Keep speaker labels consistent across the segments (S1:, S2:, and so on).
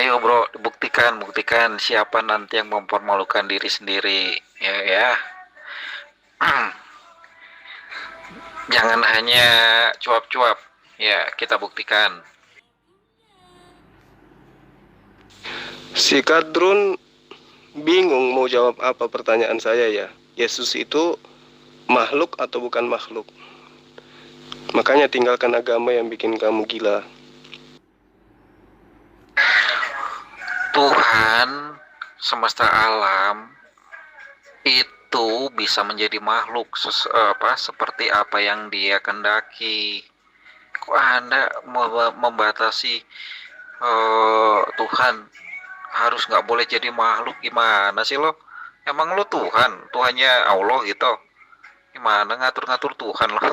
S1: Ayo bro, buktikan siapa nanti yang mempermalukan diri sendiri. Ya ya. Jangan hanya cuap-cuap. Ya, kita buktikan.
S2: Si Kadrun bingung mau jawab apa pertanyaan saya ya. Yesus itu makhluk atau bukan makhluk? Makanya tinggalkan agama yang bikin kamu gila.
S1: Tuhan semesta alam itu bisa menjadi makhluk seperti apa yang Dia kehendaki. Kok Anda membatasi Tuhan harus nggak boleh jadi makhluk? Gimana sih lo? Emang lo Tuhannya Allah gitu? Gimana ngatur-ngatur Tuhan lo?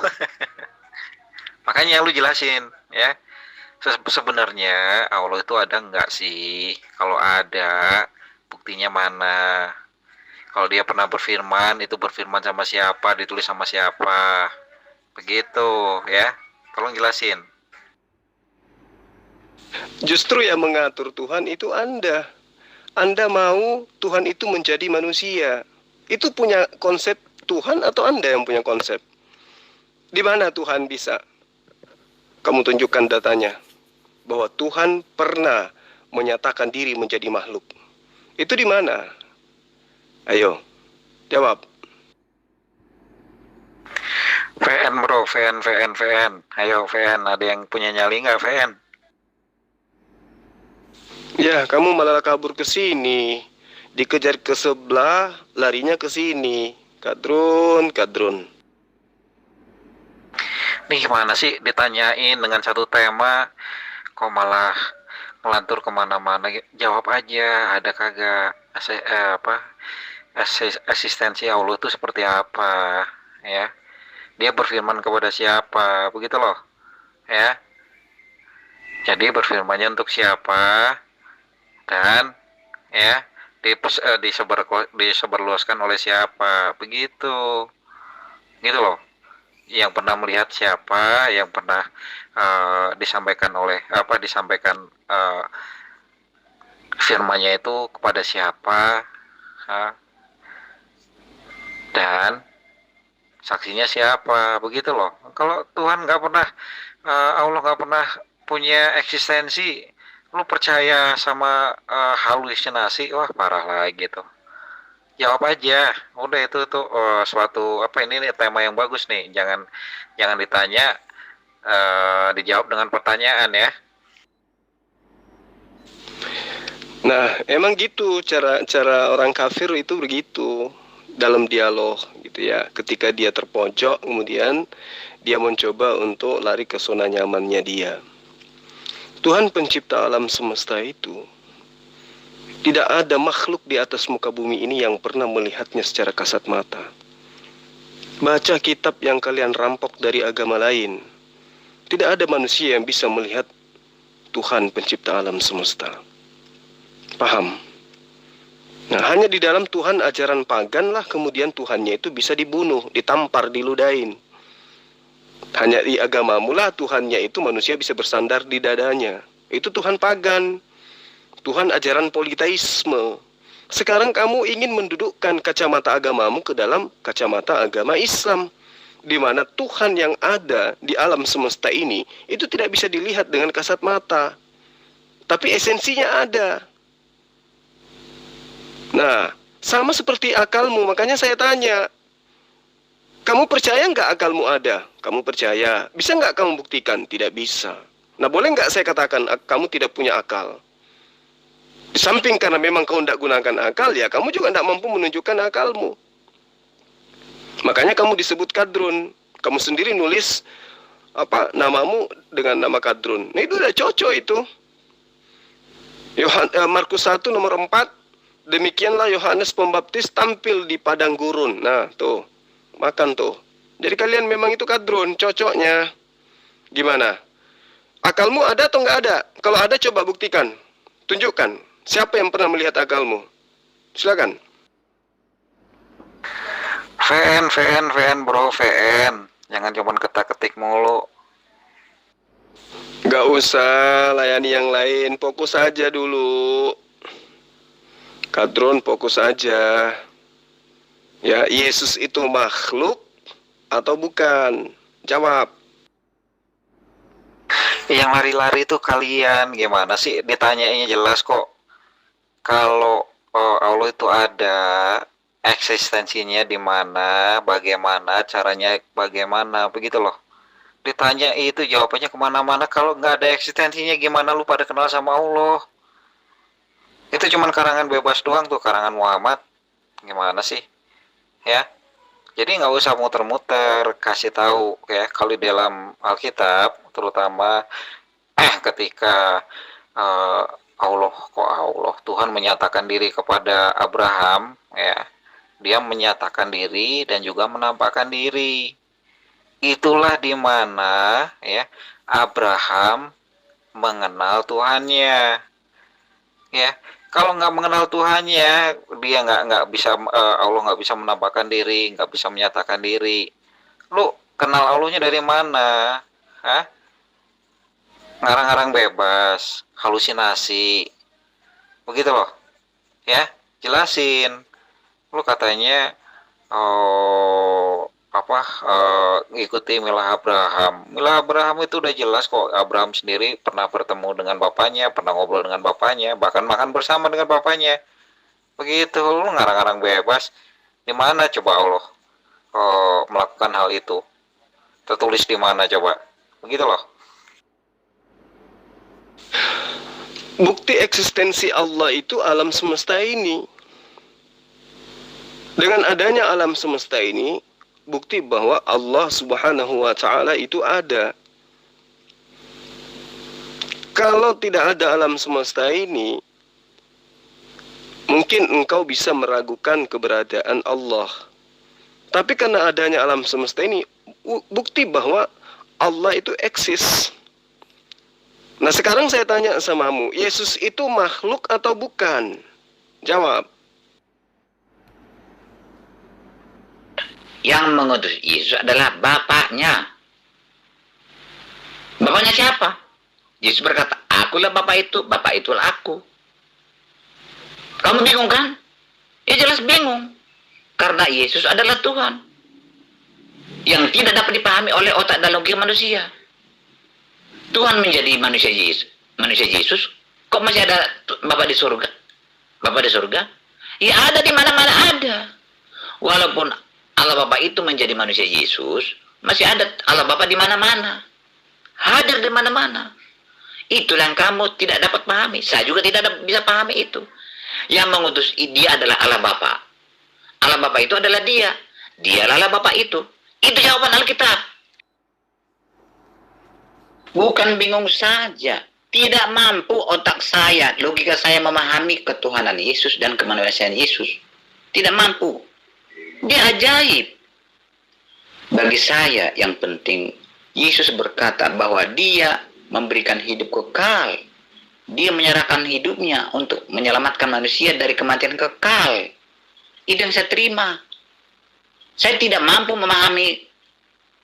S1: Makanya lu jelasin ya. Sebenarnya Allah itu ada nggak sih? Kalau ada, buktinya mana? Kalau Dia pernah berfirman, itu berfirman sama siapa, ditulis sama siapa? Begitu ya. Tolong jelasin.
S2: Justru yang mengatur Tuhan itu Anda. Anda mau Tuhan itu menjadi manusia. Itu punya konsep Tuhan atau Anda yang punya konsep? Di mana Tuhan bisa? Kamu tunjukkan datanya. Bahwa Tuhan pernah menyatakan diri menjadi makhluk. Itu di mana? Ayo, jawab.
S1: VN bro, VN. Ayo VN, ada yang punya nyali nggak VN?
S2: Ya, kamu malah kabur ke sini. Dikejar ke sebelah, larinya ke sini. Kadrun.
S1: Nih gimana sih ditanyain dengan satu tema, kok malah melantur kemana-mana? Jawab aja, ada kagak eksistensi Allah itu seperti apa ya? Dia berfirman kepada siapa? Begitu loh ya. Jadi berfirmannya untuk siapa dan ya disebarluaskan oleh siapa? Begitu. Gitu loh. Yang pernah melihat siapa, yang pernah disampaikan firmannya itu kepada siapa, dan saksinya siapa, begitu loh. Kalau Tuhan nggak pernah, Allah nggak pernah punya eksistensi, lu percaya sama halusinasi, wah parah lagi tuh. Jawab aja, udah itu tuh suatu ini nih tema yang bagus nih, jangan ditanya, dijawab dengan pertanyaan ya.
S2: Nah, emang gitu cara orang kafir itu begitu dalam dialog gitu ya. Ketika dia terpojok, kemudian dia mencoba untuk lari ke zona nyamannya dia. Tuhan pencipta alam semesta itu tidak ada makhluk di atas muka bumi ini yang pernah melihatnya secara kasat mata. Baca kitab yang kalian rampok dari agama lain. Tidak ada manusia yang bisa melihat Tuhan pencipta alam semesta. Paham? Nah, hanya di dalam Tuhan ajaran pagan lah kemudian Tuhannya itu bisa dibunuh, ditampar, diludahin. Hanya di agamamu lah Tuhannya itu manusia bisa bersandar di dadanya. Itu Tuhan pagan. Tuhan ajaran politeisme. Sekarang kamu ingin mendudukkan kacamata agamamu ke dalam kacamata agama Islam, di mana Tuhan yang ada di alam semesta ini itu tidak bisa dilihat dengan kasat mata, tapi esensinya ada. Nah, sama seperti akalmu, makanya saya tanya, kamu percaya nggak akalmu ada? Kamu percaya, bisa nggak kamu buktikan? Tidak bisa. Nah, boleh nggak saya katakan kamu tidak punya akal? Di samping karena memang kau tidak gunakan akal, ya kamu juga tidak mampu menunjukkan akalmu. Makanya kamu disebut Kadrun. Kamu sendiri nulis namamu dengan nama Kadrun. Nah, itu udah cocok itu. Markus 1 nomor 4. Demikianlah Yohanes Pembaptis tampil di padang gurun. Nah, tuh. Makan tuh. Jadi kalian memang itu Kadrun, cocoknya. Gimana? Akalmu ada atau nggak ada? Kalau ada coba buktikan. Tunjukkan. Siapa yang pernah melihat akalmu? Silakan.
S1: VN bro, VN. Jangan cuma ketak-ketik mulu.
S2: Nggak usah layani yang lain, fokus aja dulu. Kadron, fokus aja. Ya, Yesus itu makhluk atau bukan? Jawab.
S1: Yang lari-lari itu kalian gimana sih? Ditanyanya jelas kok. Kalau Allah itu ada, eksistensinya di mana, bagaimana, caranya bagaimana, begitu loh. Ditanya itu jawabannya kemana-mana. Kalau nggak ada eksistensinya gimana lu pada kenal sama Allah? Itu cuman karangan bebas doang tuh, karangan Muhammad. Gimana sih? Ya. Jadi nggak usah muter-muter, kasih tahu ya. Kalau di dalam Alkitab, terutama ketika eh, Allah Tuhan menyatakan diri kepada Abraham, ya, dia menyatakan diri dan juga menampakkan diri. Itulah di mana ya Abraham mengenal Tuhannya, ya. Kalau nggak mengenal Tuhannya, dia nggak bisa Allah nggak bisa menampakkan diri, nggak bisa menyatakan diri. Lu kenal Allahnya dari mana? Hah? Ngarang-ngarang bebas, halusinasi, begitu loh, ya. Jelasin. Lu katanya ngikuti milah Abraham. Milah Abraham itu udah jelas kok. Abraham sendiri pernah bertemu dengan bapaknya, pernah ngobrol dengan bapaknya, bahkan makan bersama dengan bapaknya. Begitu. Lu ngarang-ngarang bebas. Di mana coba Allah melakukan hal itu? Tertulis di mana coba? Begitu loh.
S2: Bukti eksistensi Allah itu alam semesta ini. Dengan adanya alam semesta ini, bukti bahwa Allah Subhanahu wa Ta'ala itu ada. Kalau tidak ada alam semesta ini, mungkin engkau bisa meragukan keberadaan Allah. Tapi karena adanya alam semesta ini, bukti bahwa Allah itu eksis. Nah, sekarang saya tanya samamu, Yesus itu makhluk atau bukan? Jawab.
S3: Yang mengutus Yesus adalah Bapaknya. Bapaknya siapa? Yesus berkata, akulah Bapak itu, Bapak itulah aku. Kamu bingung kan? Ya jelas bingung. Karena Yesus adalah Tuhan. Yang tidak dapat dipahami oleh otak dan logika manusia. Tuhan menjadi manusia Yesus. Kok masih ada Bapak di surga? Bapak di surga? Ya ada, di mana-mana ada. Walaupun Allah Bapa itu menjadi manusia Yesus, masih ada Allah Bapa di mana-mana. Hadir di mana-mana. Itulah yang kamu tidak dapat pahami. Saya juga tidak bisa pahami itu. Yang mengutus dia adalah Allah Bapa. Allah Bapa itu adalah dia. Dialah Allah Bapa itu. Itu jawaban Alkitab. Bukan bingung saja. Tidak mampu otak saya, logika saya memahami ketuhanan Yesus dan kemanusiaan Yesus. Tidak mampu. Dia ajaib. Bagi saya yang penting, Yesus berkata bahwa dia memberikan hidup kekal. Dia menyerahkan hidupnya untuk menyelamatkan manusia dari kematian kekal. Itu yang saya terima. Saya tidak mampu memahami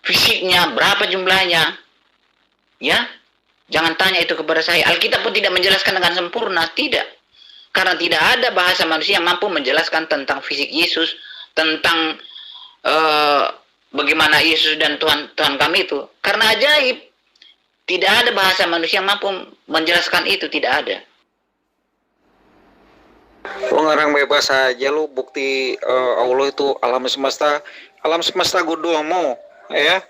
S3: fisiknya, berapa jumlahnya. Ya, jangan tanya itu kepada saya. Alkitab pun tidak menjelaskan dengan sempurna, tidak. Karena tidak ada bahasa manusia yang mampu menjelaskan tentang fisik Yesus, tentang bagaimana Yesus dan Tuhan kami itu. Karena ajaib. Tidak ada bahasa manusia yang mampu menjelaskan itu, tidak ada.
S1: Lu ngarang bebas aja lu, bukti Allah itu alam semesta gudomo, ya.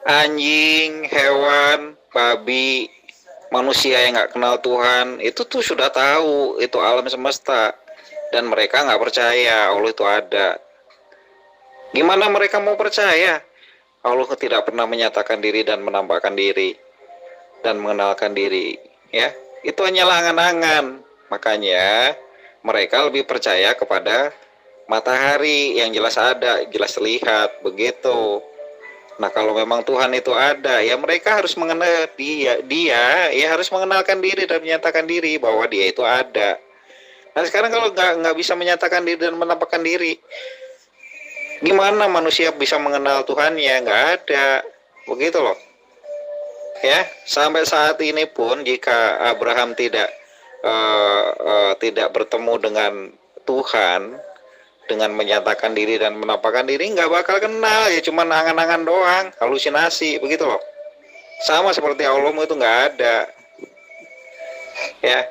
S1: Anjing, hewan, babi, manusia yang nggak kenal Tuhan, itu tuh sudah tahu itu alam semesta, dan mereka nggak percaya Allah itu ada. Gimana mereka mau percaya? Allah tidak pernah menyatakan diri dan menampakkan diri dan mengenalkan diri, ya. Itu hanyalah angan-angan. Makanya mereka lebih percaya kepada matahari yang jelas ada, jelas terlihat, begitu. Nah, kalau memang Tuhan itu ada, ya mereka harus mengenal dia ya harus mengenalkan diri dan menyatakan diri bahwa dia itu ada. Nah, sekarang kalau nggak bisa menyatakan diri dan menampakkan diri, gimana manusia bisa mengenal Tuhannya? Nggak ada, begitu loh. Ya, sampai saat ini pun jika Abraham tidak bertemu dengan Tuhan dengan menyatakan diri dan menampakkan diri, nggak bakal kenal, ya cuman angan-angan doang, halusinasi, begitu loh. Sama seperti Allah itu nggak ada. Ya,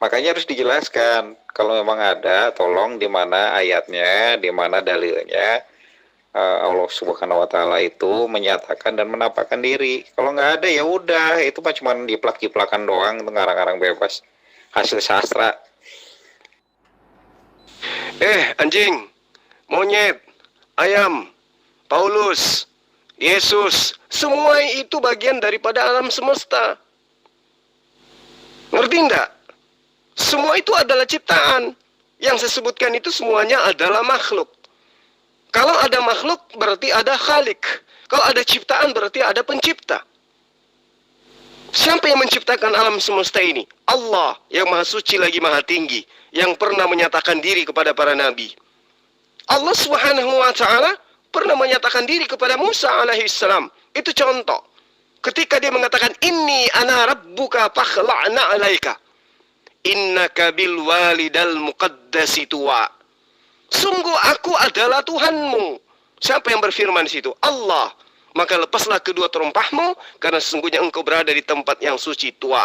S1: makanya harus dijelaskan. Kalau memang ada, tolong di mana ayatnya, di mana dalilnya Allah Subhanahu wa taala itu menyatakan dan menampakkan diri. Kalau nggak ada ya udah, itu mah cuma jiplak-jiplakan doang, itu ngarang-ngarang bebas. Hasil sastra.
S2: Anjing, monyet, ayam, Paulus, Yesus, semua itu bagian daripada alam semesta. Ngerti enggak? Semua itu adalah ciptaan. Yang saya sebutkan itu semuanya adalah makhluk. Kalau ada makhluk berarti ada khalik. Kalau ada ciptaan berarti ada pencipta. Siapa yang menciptakan alam semesta ini? Allah yang maha suci lagi maha tinggi, yang pernah menyatakan diri kepada para nabi. Allah Subhanahu wa taala pernah menyatakan diri kepada Musa alaihissalam. Itu contoh. Ketika dia mengatakan, "Inni ana rabbuka fakhla'na 'alaika. Innaka bil walidal muqaddasi tuwa." Sungguh aku adalah Tuhanmu. Siapa yang berfirman di situ? Allah. Maka lepaslah kedua terompahmu, karena sesungguhnya engkau berada di tempat yang suci tua.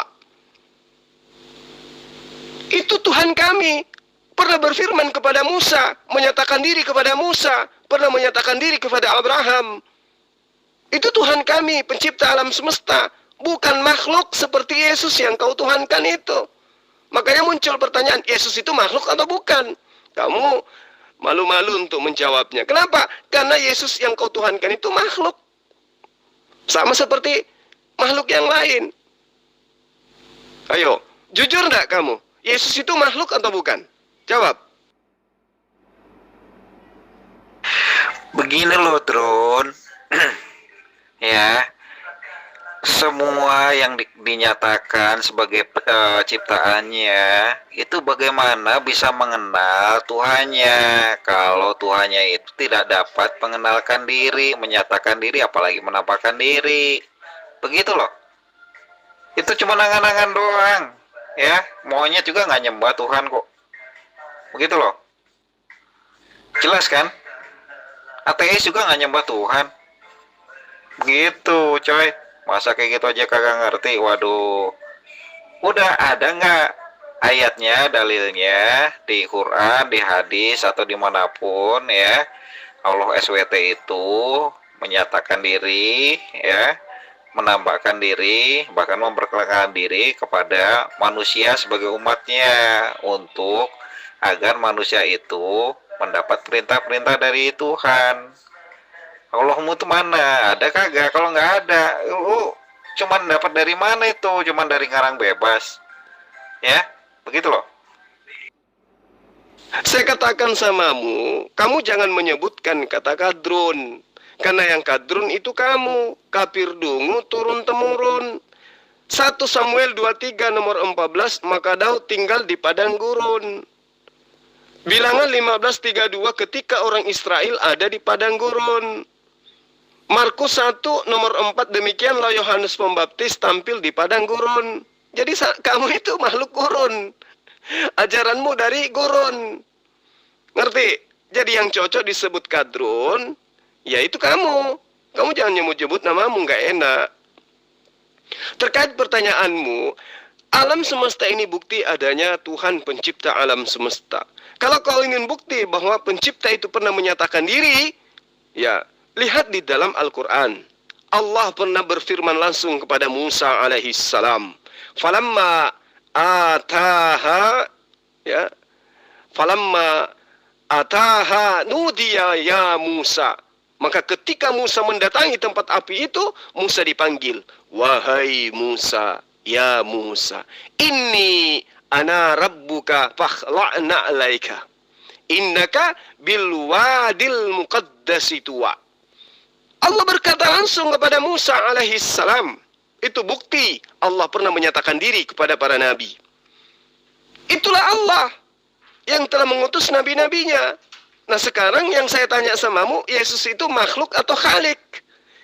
S2: Itu Tuhan kami. Pernah berfirman kepada Musa, menyatakan diri kepada Musa, pernah menyatakan diri kepada Abraham. Itu Tuhan kami, pencipta alam semesta. Bukan makhluk seperti Yesus yang kau tuhankan itu. Makanya muncul pertanyaan, Yesus itu makhluk atau bukan? Kamu malu-malu untuk menjawabnya. Kenapa? Karena Yesus yang kau tuhankan itu makhluk. Sama seperti makhluk yang lain. Ayo, jujur enggak kamu? Yesus itu makhluk atau bukan? Jawab.
S1: Begini loh, Drone. Ya, semua yang dinyatakan sebagai ciptaannya itu bagaimana bisa mengenal Tuhannya kalau Tuhannya itu tidak dapat mengenalkan diri, menyatakan diri, apalagi menampakkan diri. Begitu loh. Itu cuma angan-angan doang. Ya, maunya juga nggak nyembah Tuhan kok. Begitu loh. Jelas kan? Ateis juga nggak nyembah Tuhan. Begitu, coy. Masa kayak gitu aja kagak ngerti? Waduh. Udah ada nggak ayatnya, dalilnya di Quran, di hadis, atau dimanapun ya, Allah SWT itu menyatakan diri, ya, menampakkan diri, bahkan memperkenalkan diri kepada manusia sebagai umatnya untuk agar manusia itu mendapat perintah-perintah dari Tuhan. Allahmu itu mana? Ada kagak? Kalau nggak ada, lu cuman dapat dari mana itu? Cuman dari ngarang bebas. Ya, begitu loh.
S2: Saya katakan samamu, kamu jangan menyebutkan kata kadrun. Karena yang kadrun itu kamu. Kafir dungu turun-temurun. 1 Samuel 23 nomor 14, maka Daud tinggal di padang gurun. Bilangan 15:32, ketika orang Israel ada di padang gurun. Markus 1 nomor 4, demikianlah Yohanes Pembaptis tampil di padang gurun. Jadi kamu itu makhluk gurun. Ajaranmu dari gurun. Ngerti? Jadi yang cocok disebut kadrun, ya itu kamu. Kamu jangan nyebut-nyebut namamu, nggak enak. Terkait pertanyaanmu, alam semesta ini bukti adanya Tuhan pencipta alam semesta. Kalau kau ingin bukti bahwa pencipta itu pernah menyatakan diri, ya, lihat di dalam Al-Quran. Allah pernah berfirman langsung kepada Musa alaihissalam. Falamma ataha, ya, falamma ataha nudiya ya Musa. Maka ketika Musa mendatangi tempat api itu, Musa dipanggil. Wahai Musa, ya Musa, inni ana rabbuka fakhla'na 'alaika. Innaka bil wadil muqaddasi tuwa. Allah berkata langsung kepada Musa alaihissalam. Itu bukti Allah pernah menyatakan diri kepada para nabi. Itulah Allah yang telah mengutus nabi-nabinya. Nah sekarang yang saya tanya samamu, Yesus itu makhluk atau khalik?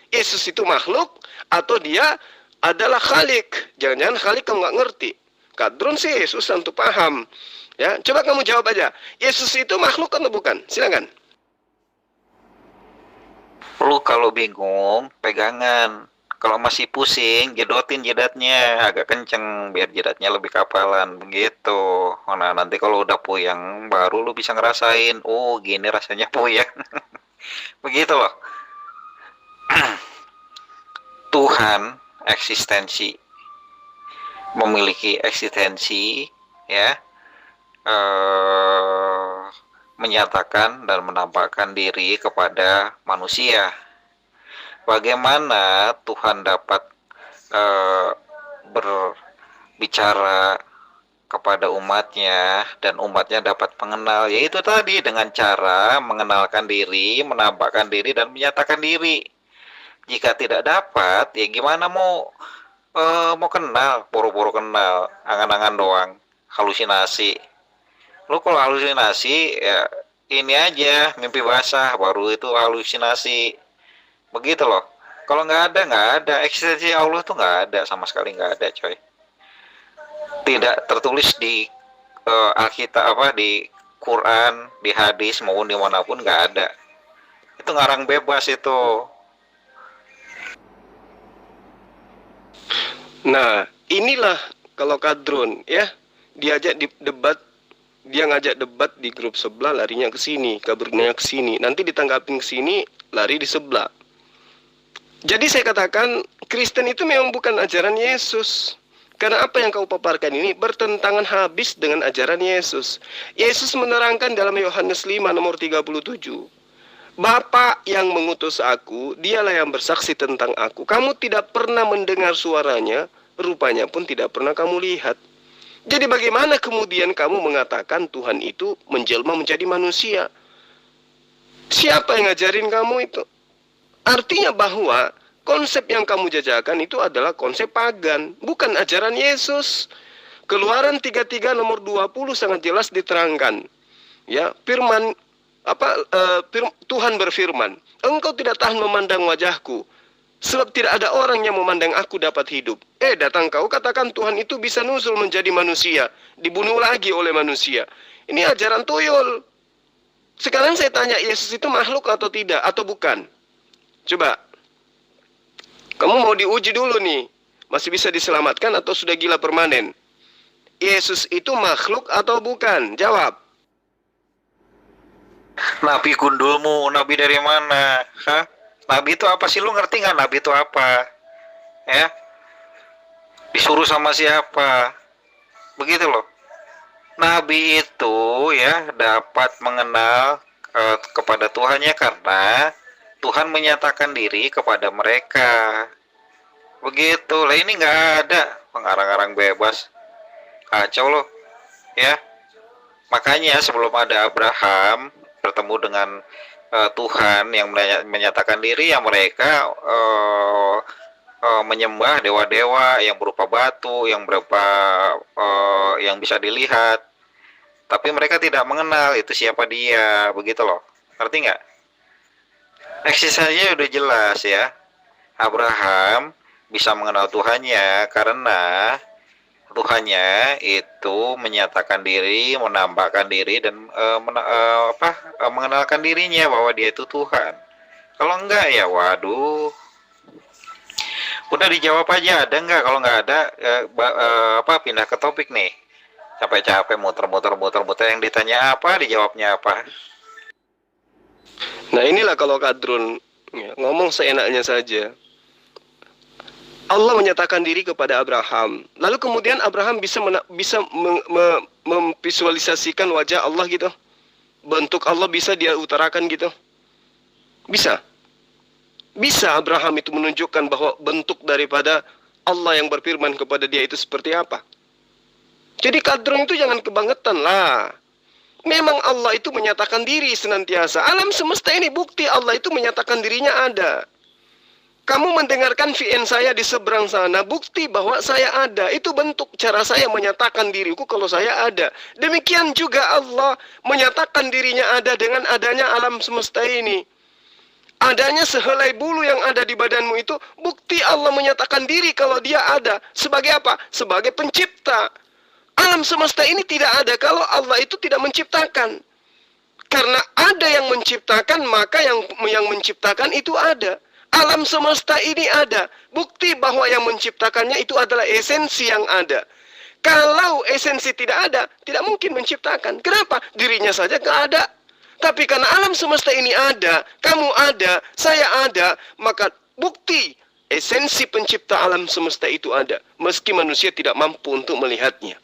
S2: Yesus itu makhluk atau dia adalah Khalik. Jangan-jangan Khalik kamu nggak ngerti. Kadrun sih susah untuk paham. Ya, coba kamu jawab aja. Yesus itu makhluk atau bukan? Silakan.
S1: Lu kalau bingung, pegangan. Kalau masih pusing, jedotin jedatnya agak kenceng biar jedatnya lebih kapalan begitu. Nah, nanti kalau udah puyeng baru lu bisa ngerasain, oh gini rasanya puyeng. Begitu loh. Tuhan eksistensi, memiliki eksistensi, ya, menyatakan dan menampakkan diri kepada manusia. Bagaimana Tuhan dapat berbicara kepada umatnya dan umatnya dapat mengenal, yaitu tadi dengan cara mengenalkan diri, menampakkan diri dan menyatakan diri. Jika tidak dapat, ya gimana mau kenal, buru-buru kenal, angan-angan doang, halusinasi. Lu kalau halusinasi ya ini aja mimpi basah, baru itu halusinasi. Begitu loh. Kalau nggak ada eksistensi Allah tuh nggak ada, sama sekali nggak ada, coy. Tidak tertulis di Alkitab, di Quran, di hadis maupun dimanapun nggak ada. Itu ngarang bebas itu.
S2: Nah, inilah kalau Kadrun ya, diajak debat, dia ngajak debat di grup sebelah, larinya ke sini, kabarnya ke sini, nanti ditanggapin ke sini, lari di sebelah. Jadi saya katakan Kristen itu memang bukan ajaran Yesus. Karena apa yang kau paparkan ini bertentangan habis dengan ajaran Yesus. Yesus menerangkan dalam Yohanes 5 nomor 37. Bapa yang mengutus aku, dialah yang bersaksi tentang aku. Kamu tidak pernah mendengar suaranya, rupanya pun tidak pernah kamu lihat. Jadi bagaimana kemudian kamu mengatakan Tuhan itu menjelma menjadi manusia? Siapa yang ngajarin kamu itu? Artinya bahwa konsep yang kamu jajakan itu adalah konsep pagan, bukan ajaran Yesus. Keluaran 33 nomor 20 sangat jelas diterangkan. Ya, Tuhan berfirman, engkau tidak tahan memandang wajahku, sebab tidak ada orang yang memandang aku dapat hidup. Datang kau katakan Tuhan itu bisa nuzul menjadi manusia, dibunuh lagi oleh manusia. Ini ajaran tuyul. Sekarang saya tanya, Yesus itu makhluk atau tidak, atau bukan? Coba, kamu mau diuji dulu nih, masih bisa diselamatkan atau sudah gila permanen? Yesus itu makhluk atau bukan? Jawab.
S1: Nabi gundulmu, nabi dari mana? Hah? Nabi itu apa sih? Lu ngerti nggak nabi itu apa? Ya, disuruh sama siapa? Begitu loh. Nabi itu ya dapat mengenal kepada Tuhannya karena Tuhan menyatakan diri kepada mereka. Begitu lah, ini nggak ada pengarang-arang bebas, kacau loh ya. Makanya sebelum ada Abraham bertemu dengan Tuhan yang menyatakan diri, yang mereka menyembah dewa-dewa yang berupa batu, yang berupa yang bisa dilihat, tapi mereka tidak mengenal itu siapa dia. Begitu loh, ngerti nggak? Eksistensinya udah jelas ya. Abraham bisa mengenal Tuhannya karena Tuhannya itu menyatakan diri, menampakkan diri dan mengenalkan dirinya bahwa dia itu Tuhan. Kalau enggak ya waduh. Udah dijawab aja, ada enggak? Kalau enggak ada pindah ke topik nih. Capek-capek muter-muter yang ditanya apa, dijawabnya apa.
S2: Nah inilah kalau Kadrun ya, ngomong seenaknya saja. Allah menyatakan diri kepada Abraham. Lalu kemudian Abraham bisa memvisualisasikan wajah Allah gitu. Bentuk Allah bisa dia utarakan gitu. Bisa. Bisa Abraham itu menunjukkan bahwa bentuk daripada Allah yang berfirman kepada dia itu seperti apa. Jadi Kadrun itu jangan kebangetan lah. Memang Allah itu menyatakan diri senantiasa. Alam semesta ini bukti Allah itu menyatakan dirinya ada. Kamu mendengarkan VN saya di seberang sana, bukti bahwa saya ada. Itu bentuk cara saya menyatakan diriku kalau saya ada. Demikian juga Allah menyatakan dirinya ada dengan adanya alam semesta ini. Adanya sehelai bulu yang ada di badanmu itu bukti Allah menyatakan diri kalau dia ada. Sebagai apa? Sebagai pencipta. Alam semesta ini tidak ada kalau Allah itu tidak menciptakan. Karena ada yang menciptakan, maka yang menciptakan itu ada. Alam semesta ini ada. Bukti bahwa yang menciptakannya itu adalah esensi yang ada. Kalau esensi tidak ada, tidak mungkin menciptakan. Kenapa? Dirinya saja tidak ada. Tapi karena alam semesta ini ada, kamu ada, saya ada, maka bukti esensi pencipta alam semesta itu ada. Meski manusia tidak mampu untuk melihatnya.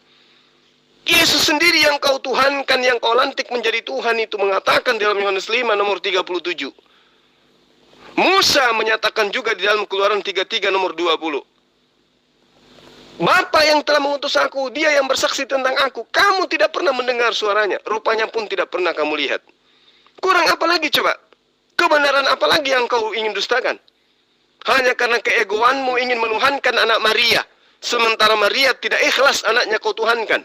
S2: Yesus sendiri yang kau tuhankan, yang kau lantik menjadi Tuhan itu mengatakan dalam Yohanes 5 nomor 37. Musa menyatakan juga di dalam Keluaran 33 nomor 20. Bapa yang telah mengutus aku, dia yang bersaksi tentang aku. Kamu tidak pernah mendengar suaranya, rupanya pun tidak pernah kamu lihat. Kurang apa lagi coba? Kebenaran apa lagi yang kau ingin dustakan? Hanya karena keegoanmu ingin menuhankan anak Maria. Sementara Maria tidak ikhlas anaknya kau tuhankan.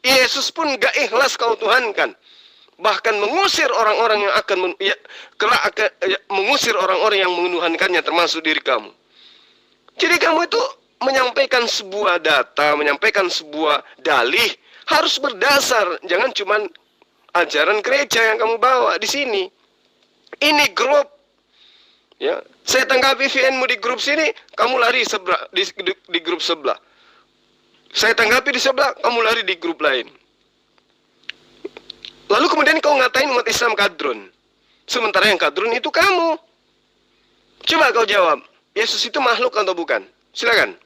S2: Yesus pun gak ikhlas kau tuhankan. Bahkan mengusir orang-orang yang akan mengusir orang-orang yang menuhankannya, termasuk diri kamu. Jadi kamu itu menyampaikan sebuah data, menyampaikan sebuah dalih harus berdasar, jangan cuman ajaran gereja yang kamu bawa di sini. Ini grup, ya. Saya tanggapi VN-mu di grup sini, kamu lari di grup sebelah. Saya tanggapi di sebelah, kamu lari di grup lain. Lalu kemudian kau ngatain umat Islam kadrun, sementara yang kadrun itu kamu. Coba kau jawab, Yesus itu makhluk atau bukan? Silakan.